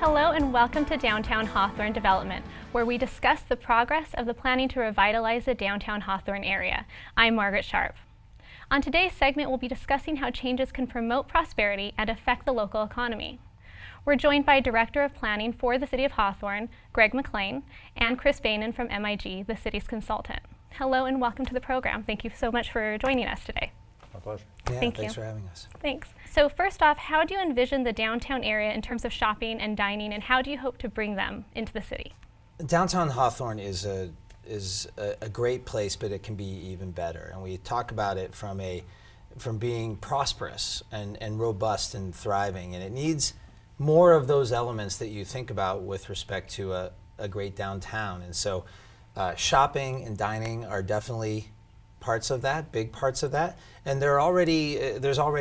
Hello and welcome to Downtown Hawthorne Development, where we discuss the progress of the planning to revitalize the downtown Hawthorne area. I'm Margaret Sharp. On today's segment, we'll be discussing how changes can promote prosperity and affect the local economy. We're joined by Director of Planning for the City of Hawthorne, Greg McLean, and Chris Bainan from MIG, the city's consultant. Hello and welcome to the program. Thank you so much for joining us today. My pleasure. Yeah, Thanks for having us. Thanks. So first off, how do you envision the downtown area in terms of shopping and dining, and how do you hope to bring them into the city? Downtown Hawthorne is a great place, but it can be even better. And we talk about it from being prosperous and robust and thriving. And it needs more of those elements that you think about with respect to a great downtown. And so shopping and dining are definitely parts of that, big parts of that. And there's already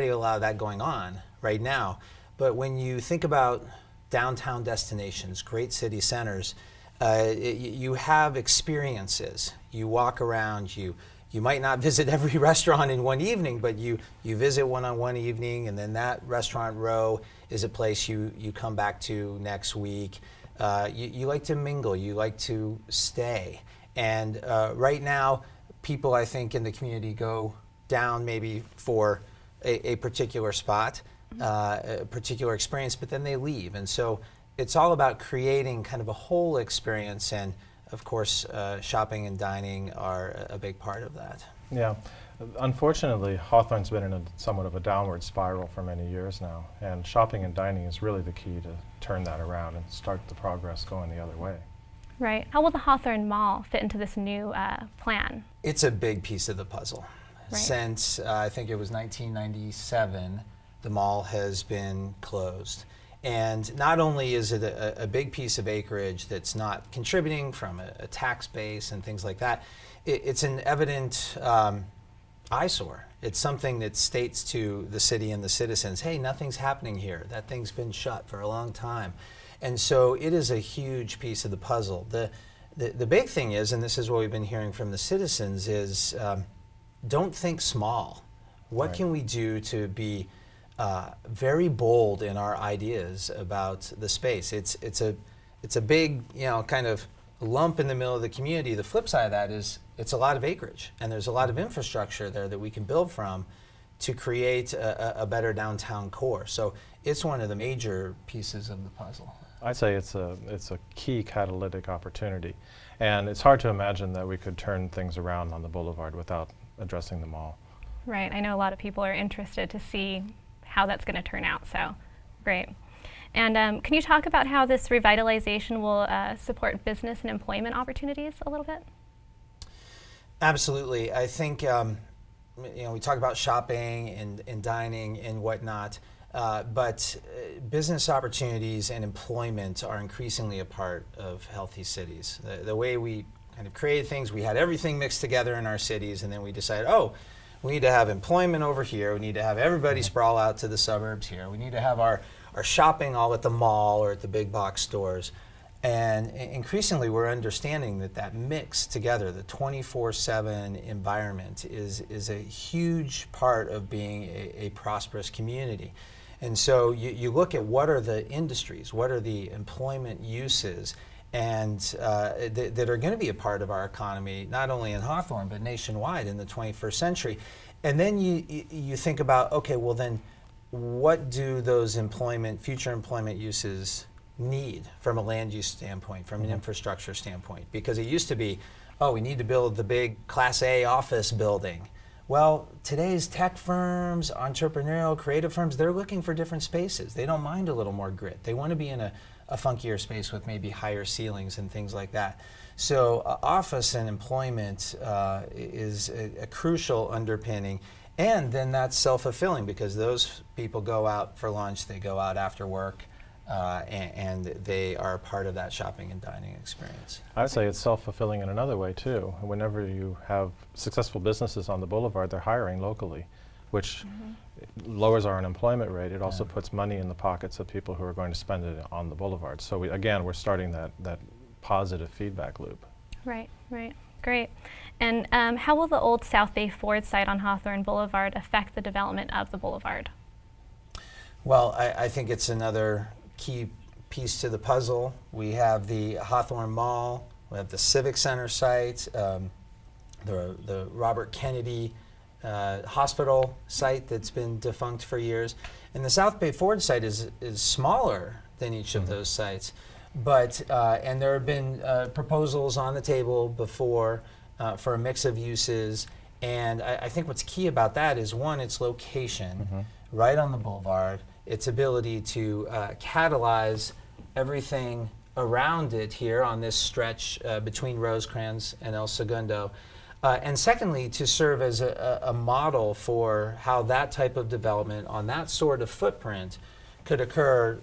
a lot of that going on right now. But when you think about downtown destinations, great city centers, you have experiences. You walk around, you might not visit every restaurant in one evening, but you visit one on one evening, and then that restaurant row is a place you come back to next week. You like to mingle, you like to stay. And right now, people, I think, in the community go down maybe for a particular spot, a particular experience, but then they leave. And so it's all about creating kind of a whole experience, and of course, shopping and dining are a big part of that. Yeah. Unfortunately, Hawthorne's been in somewhat of a downward spiral for many years now, and shopping and dining is really the key to turn that around and start the progress going the other way. Right. How will the Hawthorne Mall fit into this new plan? It's a big piece of the puzzle. Right. Since I think it was 1997, the mall has been closed. And not only is it a big piece of acreage that's not contributing from a tax base and things like that, it's an evident eyesore. It's something that states to the city and the citizens, hey, nothing's happening here. That thing's been shut for a long time. And so it is a huge piece of the puzzle. The big thing is, and this is what we've been hearing from the citizens, is don't think small. What Right. can we do to be very bold in our ideas about the space? It's a big, kind of lump in the middle of the community. The flip side of that is it's a lot of acreage, and there's a lot of infrastructure there that we can build from to create a better downtown core. So it's one of the major pieces of the puzzle. I'd say it's a key catalytic opportunity, and it's hard to imagine that we could turn things around on the boulevard without addressing the mall. Right. I know a lot of people are interested to see how that's going to turn out, so great. And can you talk about how this revitalization will support business and employment opportunities a little bit? Absolutely. I think we talk about shopping and dining and whatnot, but business opportunities and employment are increasingly a part of healthy cities. The way we kind of created things, we had everything mixed together in our cities, and then we decided, oh, we need to have employment over here, we need to have everybody sprawl out to the suburbs here, we need to have our shopping all at the mall or at the big box stores. And increasingly we're understanding that mix together, the 24/7 environment, is a huge part of being a prosperous community. And so you look at what are the industries, what are the employment uses, and that are going to be a part of our economy, not only in Hawthorne, but nationwide in the 21st century. And then you think about, okay, well then, what do those future employment uses need from a land use standpoint, from an infrastructure standpoint? Because it used to be, oh, we need to build the big Class A office building. Well, today's tech firms, entrepreneurial, creative firms, they're looking for different spaces. They don't mind a little more grit. They want to be in a funkier space with maybe higher ceilings and things like that. So office and employment is a crucial underpinning. And then that's self-fulfilling because those people go out for lunch, they go out after work, and they are part of that shopping and dining experience. I'd say it's self-fulfilling in another way too. Whenever you have successful businesses on the boulevard, they're hiring locally, which lowers our unemployment rate. It also puts money in the pockets of people who are going to spend it on the boulevard. So we're starting that positive feedback loop. Right, great. And how will the old South Bay Ford site on Hawthorne Boulevard affect the development of the boulevard? Well, I think it's another key piece to the puzzle. We have the Hawthorne Mall, we have the Civic Center site, the Robert Kennedy hospital site that's been defunct for years. And the South Bay Ford site is smaller than each of those sites. But, and there have been proposals on the table before for a mix of uses. And I think what's key about that is, one, its location, right on the boulevard, its ability to catalyze everything around it here on this stretch between Rosecrans and El Segundo. And secondly, to serve as a model for how that type of development on that sort of footprint could occur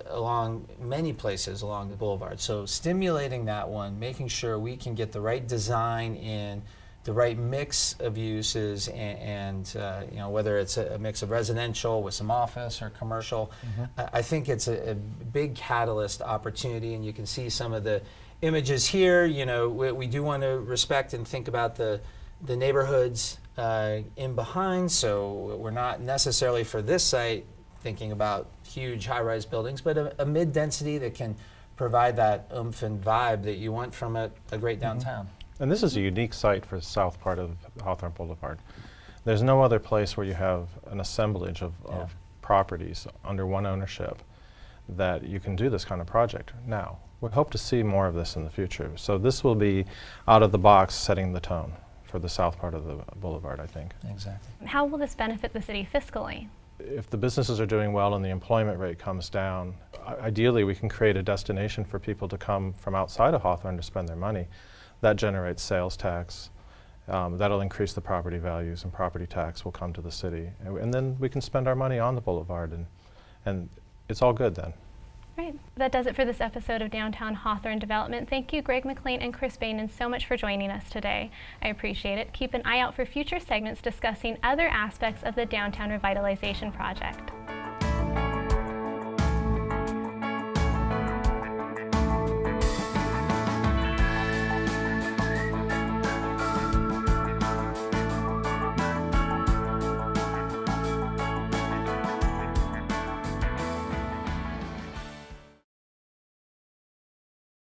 along many places along the boulevard. So stimulating that one, making sure we can get the right design in, the right mix of uses, and you know, whether it's a mix of residential with some office or commercial. I think it's a big catalyst opportunity, and you can see some of the images here. You know, we do want to respect and think about the neighborhoods in behind, so we're not necessarily for this site thinking about huge high-rise buildings, but a mid-density that can provide that oomph and vibe that you want from a great downtown. And this is a unique site for the south part of Hawthorne Boulevard. There's no other place where you have an assemblage of properties under one ownership that you can do this kind of project. Now, we hope to see more of this in the future. So this will be out of the box setting the tone for the south part of the boulevard, I think. Exactly. How will this benefit the city fiscally? If the businesses are doing well and the employment rate comes down, ideally we can create a destination for people to come from outside of Hawthorne to spend their money. That generates sales tax. That'll increase the property values, and property tax will come to the city. And then we can spend our money on the boulevard, and it's all good then. Right. That does it for this episode of Downtown Hawthorne Development. Thank you, Greg McLean and Chris Bainan, so much for joining us today. I appreciate it. Keep an eye out for future segments discussing other aspects of the Downtown Revitalization Project.